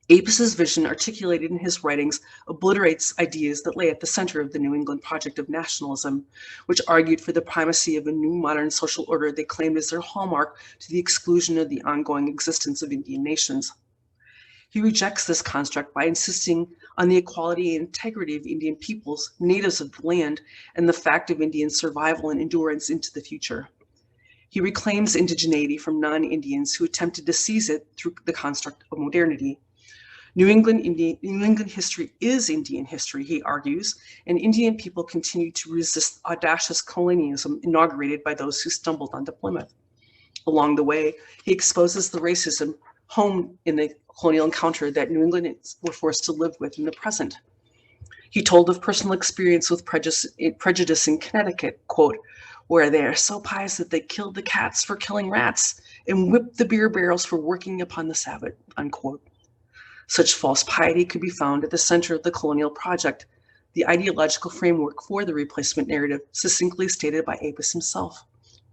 Apis's vision, articulated in his writings, obliterates ideas that lay at the center of the New England project of nationalism, which argued for the primacy of a new modern social order they claimed as their hallmark to the exclusion of the ongoing existence of Indian nations. He rejects this construct by insisting on the equality and integrity of Indian peoples, natives of the land, and the fact of Indian survival and endurance into the future. He reclaims indigeneity from non-Indians who attempted to seize it through the construct of modernity. New England history is Indian history, he argues, and Indian people continue to resist audacious colonialism inaugurated by those who stumbled onto Plymouth. Along the way, he exposes the racism honed in the colonial encounter that New Englanders were forced to live with in the present. He told of personal experience with prejudice in Connecticut, quote, where they are so pious that they killed the cats for killing rats and whipped the beer barrels for working upon the Sabbath, unquote. Such false piety could be found at the center of the colonial project, the ideological framework for the replacement narrative, succinctly stated by Apis himself.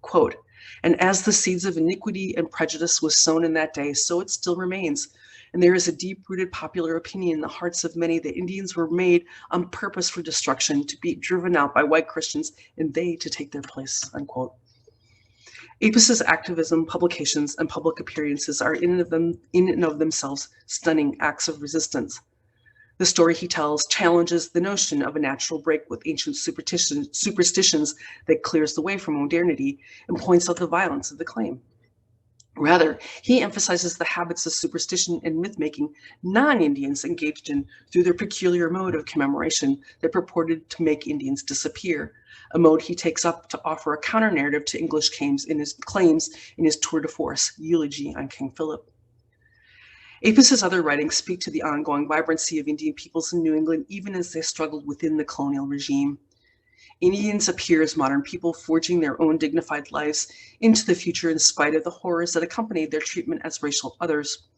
Quote, and as the seeds of iniquity and prejudice was sown in that day, so it still remains. And there is a deep-rooted popular opinion in the hearts of many that Indians were made on purpose for destruction, to be driven out by white Christians, and they to take their place, unquote. Apis's activism, publications, and public appearances are in and of themselves stunning acts of resistance. The story he tells challenges the notion of a natural break with ancient superstitions that clears the way for modernity and points out the violence of the claim. Rather, he emphasizes the habits of superstition and myth-making non-Indians engaged in through their peculiar mode of commemoration that purported to make Indians disappear, a mode he takes up to offer a counter-narrative to English claims in his tour de force, Eulogy on King Philip. Apis's other writings speak to the ongoing vibrancy of Indian peoples in New England, even as they struggled within the colonial regime. Indians appear as modern people forging their own dignified lives into the future in spite of the horrors that accompanied their treatment as racial others.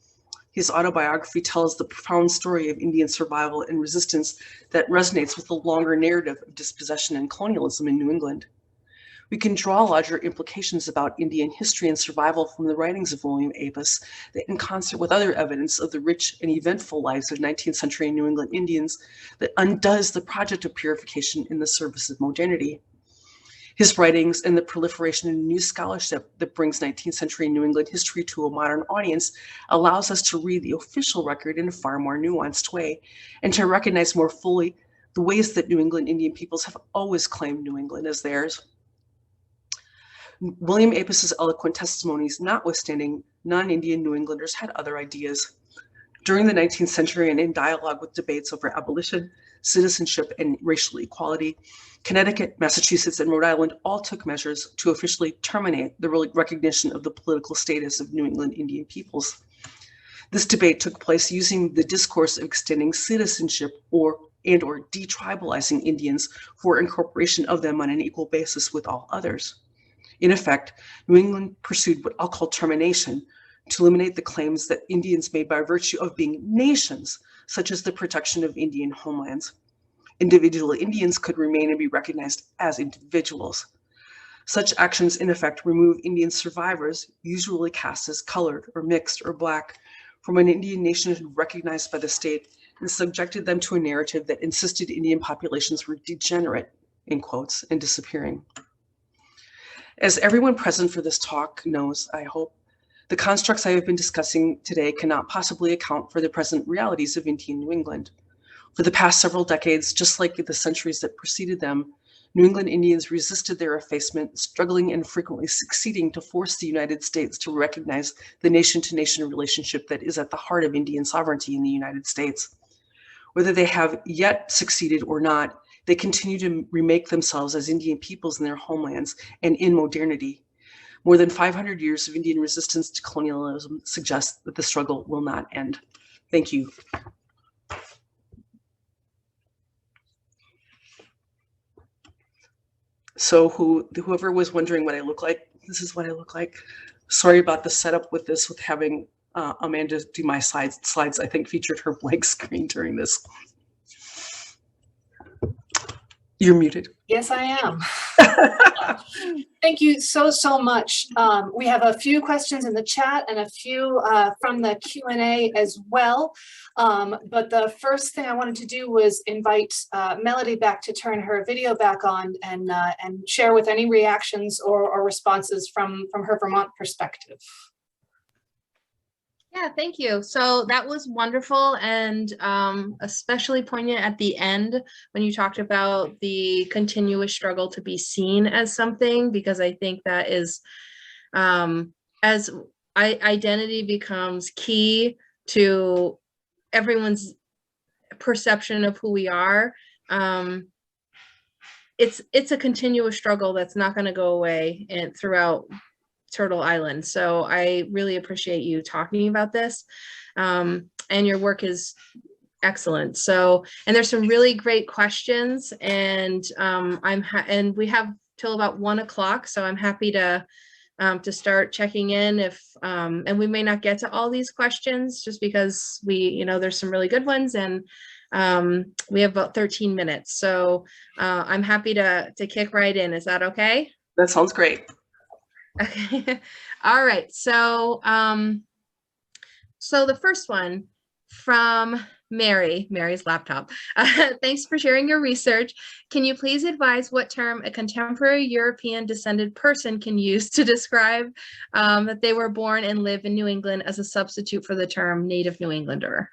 His autobiography tells the profound story of Indian survival and resistance that resonates with the longer narrative of dispossession and colonialism in New England. We can draw larger implications about Indian history and survival from the writings of William Apis that, in concert with other evidence of the rich and eventful lives of 19th century New England Indians, that undoes the project of purification in the service of modernity. His writings and the proliferation of new scholarship that brings 19th century New England history to a modern audience allows us to read the official record in a far more nuanced way and to recognize more fully the ways that New England Indian peoples have always claimed New England as theirs. William Apis's eloquent testimonies notwithstanding, non-Indian New Englanders had other ideas. During the 19th century and in dialogue with debates over abolition, citizenship, and racial equality, Connecticut, Massachusetts, and Rhode Island all took measures to officially terminate the recognition of the political status of New England Indian peoples. This debate took place using the discourse of extending citizenship or detribalizing Indians for incorporation of them on an equal basis with all others. In effect, New England pursued what I'll call termination to eliminate the claims that Indians made by virtue of being nations, such as the protection of Indian homelands. Individual Indians could remain and be recognized as individuals. Such actions, in effect, remove Indian survivors, usually cast as colored or mixed or Black, from an Indian nation recognized by the state and subjected them to a narrative that insisted Indian populations were degenerate, in quotes, and disappearing. As everyone present for this talk knows, I hope, the constructs I have been discussing today cannot possibly account for the present realities of Indian New England. For the past several decades, just like the centuries that preceded them, New England Indians resisted their effacement, struggling and frequently succeeding to force the United States to recognize the nation-to-nation relationship that is at the heart of Indian sovereignty in the United States. Whether they have yet succeeded or not, they continue to remake themselves as Indian peoples in their homelands and in modernity. More than 500 years of Indian resistance to colonialism suggests that the struggle will not end. Thank you. So whoever was wondering what I look like, this is what I look like. Sorry about the setup with this, with having Amanda do my slides, I think featured her blank screen during this. You're muted. Yes, I am. Thank you so much. We have a few questions in the chat and a few from the Q&A as well. But the first thing I wanted to do was invite Melody back to turn her video back on and share with any reactions or responses from her Vermont perspective. Yeah, thank you. So that was wonderful, and especially poignant at the end when you talked about the continuous struggle to be seen as something, because I think that is, as identity becomes key to everyone's perception of who we are, it's a continuous struggle that's not going to go away and throughout Turtle Island. So I really appreciate you talking about this, and your work is excellent. So, and there's some really great questions, and and we have till about 1 o'clock, so I'm happy to start checking in if and we may not get to all these questions just because there's some really good ones, and we have about 13 minutes. So I'm happy to kick right in. Is that okay? That sounds great. Okay. All right. So, so the first one from Mary's laptop. Thanks for sharing your research. Can you please advise what term a contemporary European descended person can use to describe that they were born and live in New England as a substitute for the term Native New Englander?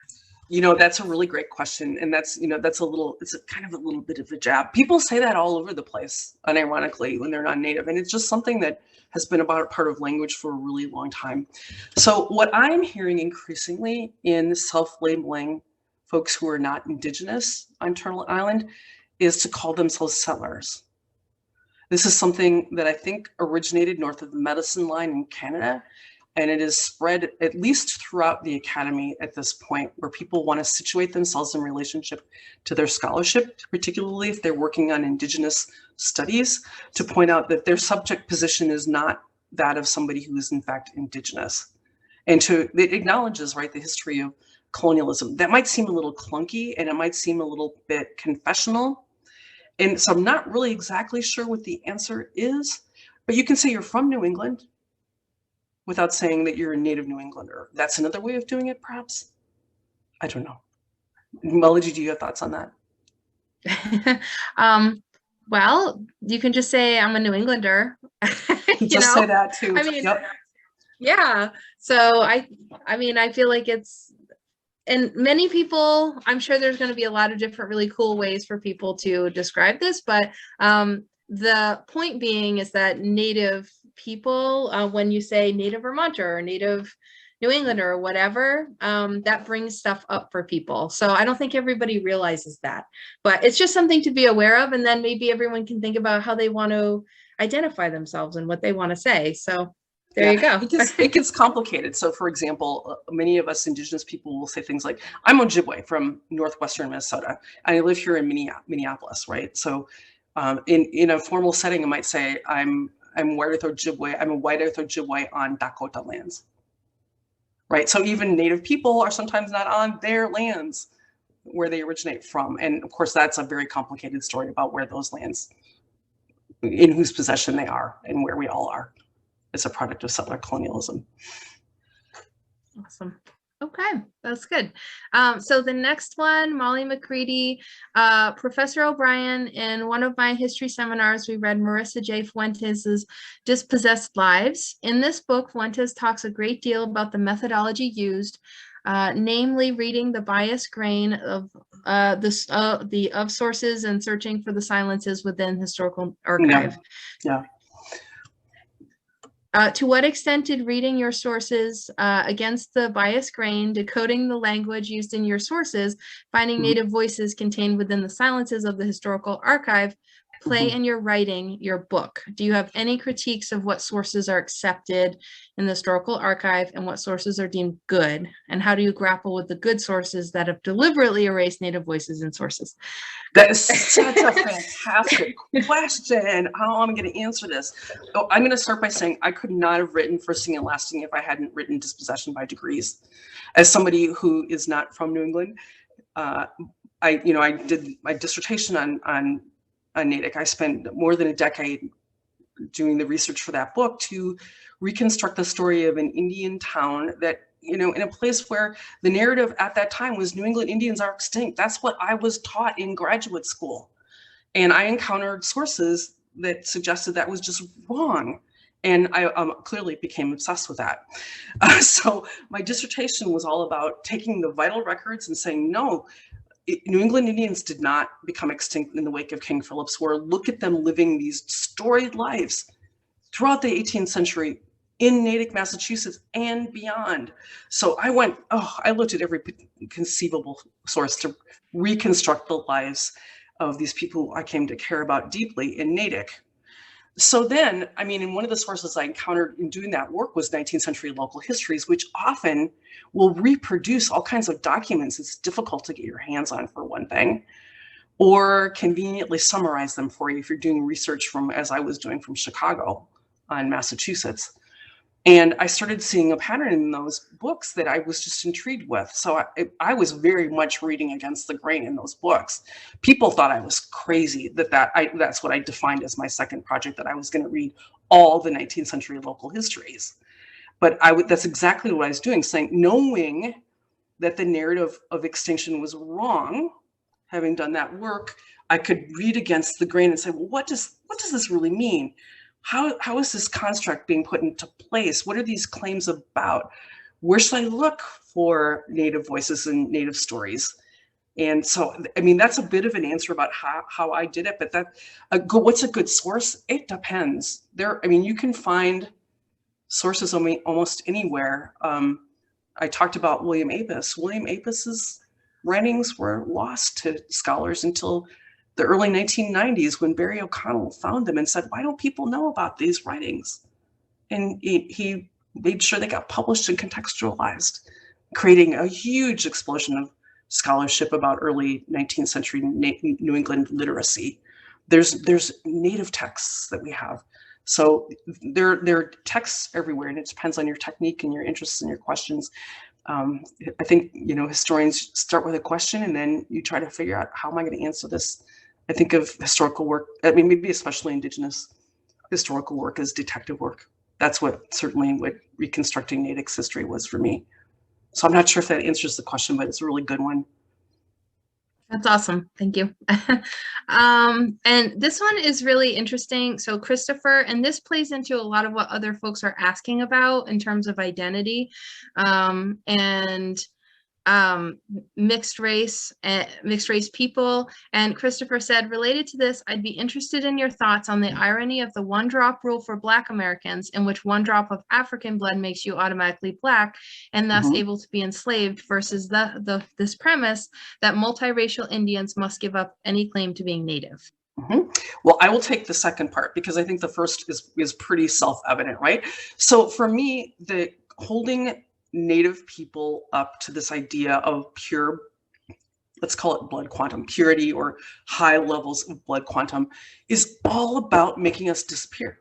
That's a really great question. And it's kind of a little bit of a jab. People say that all over the place, unironically, when they're not Native. And it's just something that has been about part of language for a really long time. So what I'm hearing increasingly in self-labeling folks who are not Indigenous on Turtle Island is to call themselves settlers. This is something that I think originated north of the Medicine Line in Canada, and it is spread at least throughout the academy at this point, where people want to situate themselves in relationship to their scholarship, particularly if they're working on Indigenous studies, to point out that their subject position is not that of somebody who is in fact Indigenous. And it acknowledges, right, the history of colonialism. That might seem a little clunky, and it might seem a little bit confessional. And so I'm not really exactly sure what the answer is, but you can say you're from New England without saying that you're a native New Englander. That's another way of doing it, perhaps. I don't know. Melody, do you have thoughts on that? Well, you can just say I'm a New Englander. Just say that too. I mean, yep. Yeah. So I mean, I feel like it's, and many people, I'm sure there's going to be a lot of different really cool ways for people to describe this, but the point being is that Native people, when you say Native Vermonter or Native New Englander or whatever, that brings stuff up for people. So I don't think everybody realizes that, but it's just something to be aware of. And then maybe everyone can think about how they want to identify themselves and what they want to say. So there you go. It gets complicated. So for example, many of us Indigenous people will say things like, I'm Ojibwe from Northwestern Minnesota, and I live here in Minneapolis, right? So in a formal setting, I might say, I'm White Earth Ojibwe, I'm a White Earth Ojibwe on Dakota lands, right? So even Native people are sometimes not on their lands where they originate from. And of course, that's a very complicated story about where those lands, in whose possession they are and where we all are. It's a product of settler colonialism. Awesome. Okay, that's good. So the next one, Molly McCready, Professor O'Brien, in one of my history seminars, we read Marissa J. Fuentes' Dispossessed Lives. In this book, Fuentes talks a great deal about the methodology used, namely reading the biased grain of sources and searching for the silences within historical archive. Yeah. To what extent did reading your sources against the bias grain, decoding the language used in your sources, finding Native voices contained within the silences of the historical archive, play in your writing your book? Do you have any critiques of what sources are accepted in the historical archive and what sources are deemed good? And how do you grapple with the good sources that have deliberately erased Native voices and sources? That is such a fantastic question. How am I going to answer this? Oh, I'm going to start by saying I could not have written Firsting and Lasting if I hadn't written Dispossession by Degrees. As somebody who is not from New England, I did my dissertation on Natick. I spent more than a decade doing the research for that book to reconstruct the story of an Indian town that, in a place where the narrative at that time was New England Indians are extinct. That's what I was taught in graduate school. And I encountered sources that suggested that was just wrong. And I clearly became obsessed with that. So my dissertation was all about taking the vital records and saying, no, New England Indians did not become extinct in the wake of King Philip's War. Look at them living these storied lives throughout the 18th century in Natick, Massachusetts, and beyond. So I looked at every conceivable source to reconstruct the lives of these people I came to care about deeply in Natick. So then, in one of the sources I encountered in doing that work was 19th century local histories, which often will reproduce all kinds of documents it's difficult to get your hands on, for one thing, or conveniently summarize them for you if you're doing research from, as I was doing, from Chicago on Massachusetts. And I started seeing a pattern in those books that I was just intrigued with. So I was very much reading against the grain in those books. People thought I was crazy that's what I defined as my second project, that I was going to read all the 19th century local histories. But that's exactly what I was doing, knowing that the narrative of extinction was wrong. Having done that work, I could read against the grain and say, well, what does this really mean? How is this construct being put into place? What are these claims about? Where should I look for Native voices and Native stories? And so, that's a bit of an answer about how I did it. But what's a good source? It depends. You can find sources almost anywhere. I talked about William Apis. William Apis's writings were lost to scholars until the early 1990s, when Barry O'Connell found them and said, why don't people know about these writings? And he made sure they got published and contextualized, creating a huge explosion of scholarship about early 19th century New England literacy. There's Native texts that we have. So there are texts everywhere, and it depends on your technique and your interests and your questions. I think, historians start with a question, and then you try to figure out, how am I going to answer this? I think of historical work, maybe especially Indigenous historical work, as detective work. That's what reconstructing Natick's history was for me. So I'm not sure if that answers the question, but it's a really good one. That's awesome. Thank you. And this one is really interesting. So Christopher, and this plays into a lot of what other folks are asking about in terms of identity. mixed race people. And Christopher said, related to this, I'd be interested in your thoughts on the irony of the one drop rule for Black Americans, in which one drop of African blood makes you automatically Black and thus able to be enslaved, versus this premise that multiracial Indians must give up any claim to being Native. Well, I will take the second part because I think the first is pretty self-evident, right? So for me, the holding Native people up to this idea of pure, let's call it blood quantum purity, or high levels of blood quantum, is all about making us disappear.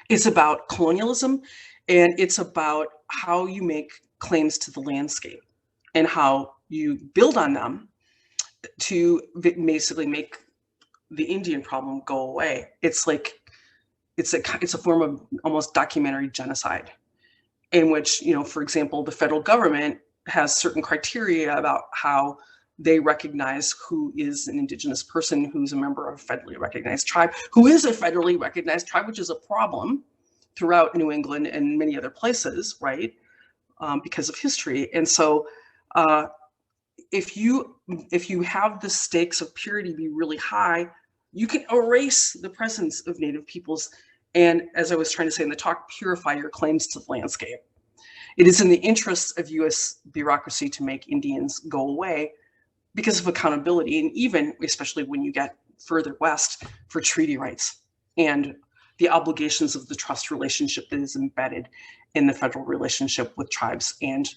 It's about colonialism, and it's about how you make claims to the landscape and how you build on them to basically make the Indian problem go away. It's like, it's a form of almost documentary genocide, in which, you know, for example, the federal government has certain criteria about how they recognize who is an Indigenous person, who's a member of a federally recognized tribe, who is a federally recognized tribe, which is a problem throughout New England and many other places, right? Because of history. And so if you have the stakes of purity be really high, you can erase the presence of Native peoples. And as I was trying to say in the talk, purify your claims to the landscape. It is in the interests of US bureaucracy to make Indians go away because of accountability, and even, especially when you get further west, for treaty rights and the obligations of the trust relationship that is embedded in the federal relationship with tribes and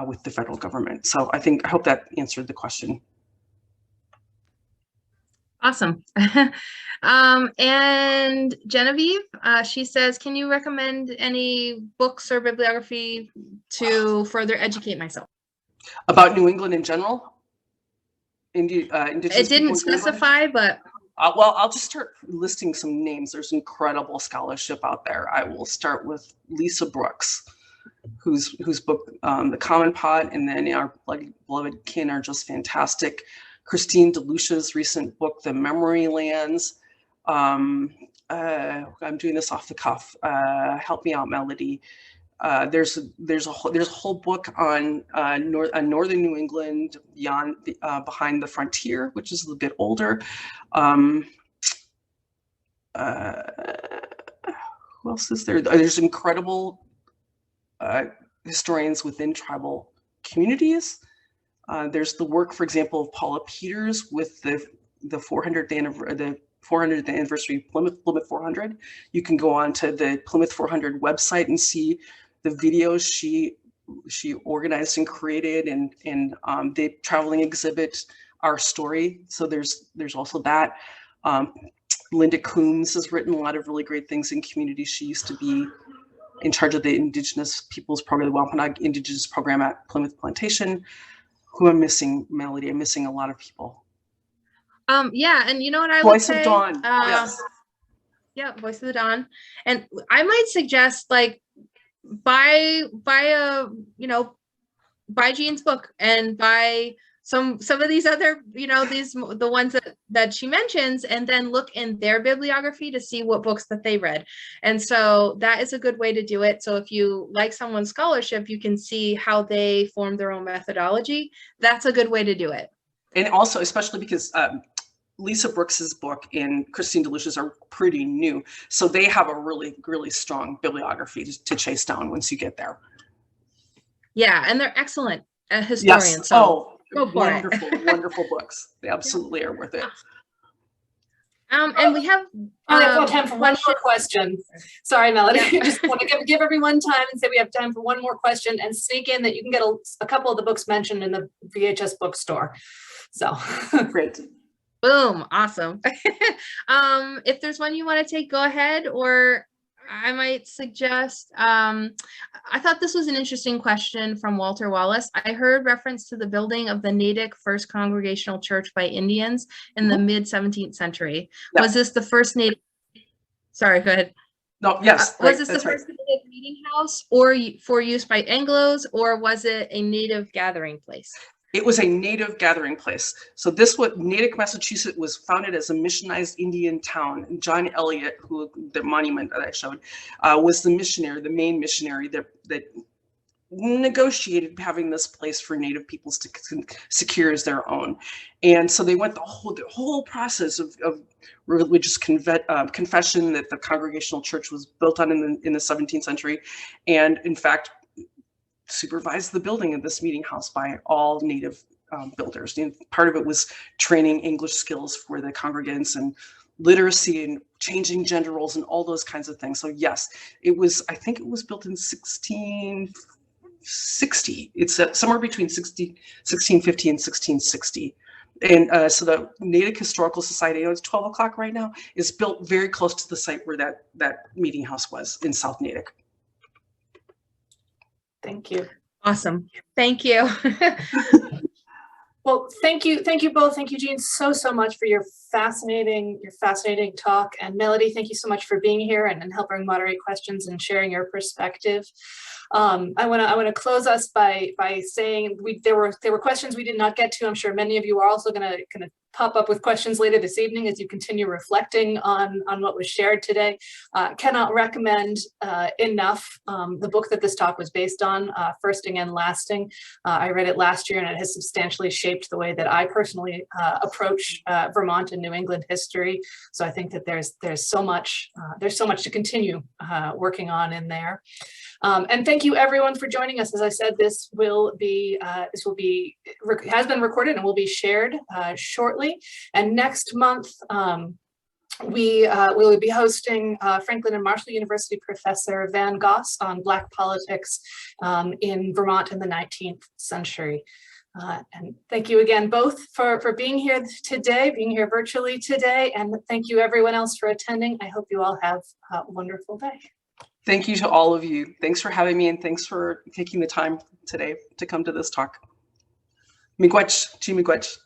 with the federal government. So I hope that answered the question. Awesome. And Genevieve, she says, can you recommend any books or bibliography to further educate myself? About New England in general? Indigenous it didn't specify, but... well, I'll just start listing some names. There's incredible scholarship out there. I will start with Lisa Brooks, whose book, The Common Pod, and then Our Beloved Kin are just fantastic. Christine DeLucia's recent book, The Memory Lands. I'm doing this off the cuff. Help me out, Melody. There's a whole book on northern New England, beyond behind the frontier, which is a little bit older. Who else is there? There's incredible historians within tribal communities. There's the work, for example, of Paula Peters with the 400th anniversary Plymouth 400. You can go on to the Plymouth 400 website and see the videos she organized and created, and the traveling exhibit, Our Story. So there's also that. Linda Coombs has written a lot of really great things in community. She used to be in charge of the Indigenous Peoples Program, the Wampanoag Indigenous Program at Plymouth Plantation. Who I'm missing, Melody? I'm missing a lot of people. Yeah, and you know what I would say? Voice of Dawn. Yes. Yeah, Voice of the Dawn. And I might suggest, like, buy Jean's book, and buy some of these other, the ones that she mentions, and then look in their bibliography to see what books that they read. And so that is a good way to do it. So if you like someone's scholarship, you can see how they formed their own methodology. That's a good way to do it. And also, especially because Lisa Brooks's book and Christine DeLucia's are pretty new, so they have a really, really strong bibliography to chase down once you get there. Yeah, and they're excellent historians. Yes. So go for wonderful, it. Wonderful books. They absolutely are worth it. And we have time for one more question. Sorry, Melody. I just want to give everyone time and say we have time for one more question, and sneak in that you can get a couple of the books mentioned in the VHS bookstore. So great. Boom. Awesome. If there's one you want to take, go ahead. Or I might suggest, I thought this was an interesting question from Walter Wallace. I heard reference to the building of the Natick First Congregational Church by Indians in the mid-17th century. Yeah. Was this the first Native? Sorry, go ahead. No, yes. Was this the first Native meeting house, or for use by Anglos, or was it a Native gathering place? It was a Native gathering place. So Natick, Massachusetts was founded as a missionized Indian town. And John Eliot, who the monument that I showed, was the missionary, the main missionary that negotiated having this place for Native peoples to secure as their own. And so they went the whole process of religious confession that the Congregational Church was built on in the 17th century, and in fact supervised the building of this meeting house by all Native builders. And part of it was training English skills for the congregants and literacy and changing gender roles and all those kinds of things. So yes, it was, I think it was built in 1660. It's somewhere between 1650 and 1660. And so the Natick Historical Society, it's 12 o'clock right now, is built very close to the site where that meeting house was in South Natick. Thank you. Awesome. Thank you. Well, thank you both. Thank you, Jean, so much for your fascinating talk. And Melody, thank you so much for being here and helping moderate questions and sharing your perspective. I want to close us by saying there were questions we did not get to. I'm sure many of you are also going to pop up with questions later this evening as you continue reflecting on what was shared today. Cannot recommend enough the book that this talk was based on, Firsting and Lasting. I read it last year and it has substantially shaped the way that I personally approach Vermont and New England history. So I think that there's so much to continue working on in there. And thank you everyone for joining us. As I said, this has been recorded and will be shared shortly. And next month, we will be hosting Franklin and Marshall University professor Van Goss on Black politics in Vermont in the 19th century. And thank you again both for being here today, being here virtually today, and thank you everyone else for attending. I hope you all have a wonderful day. Thank you to all of you. Thanks for having me, and thanks for taking the time today to come to this talk. Miigwech, chi miigwech.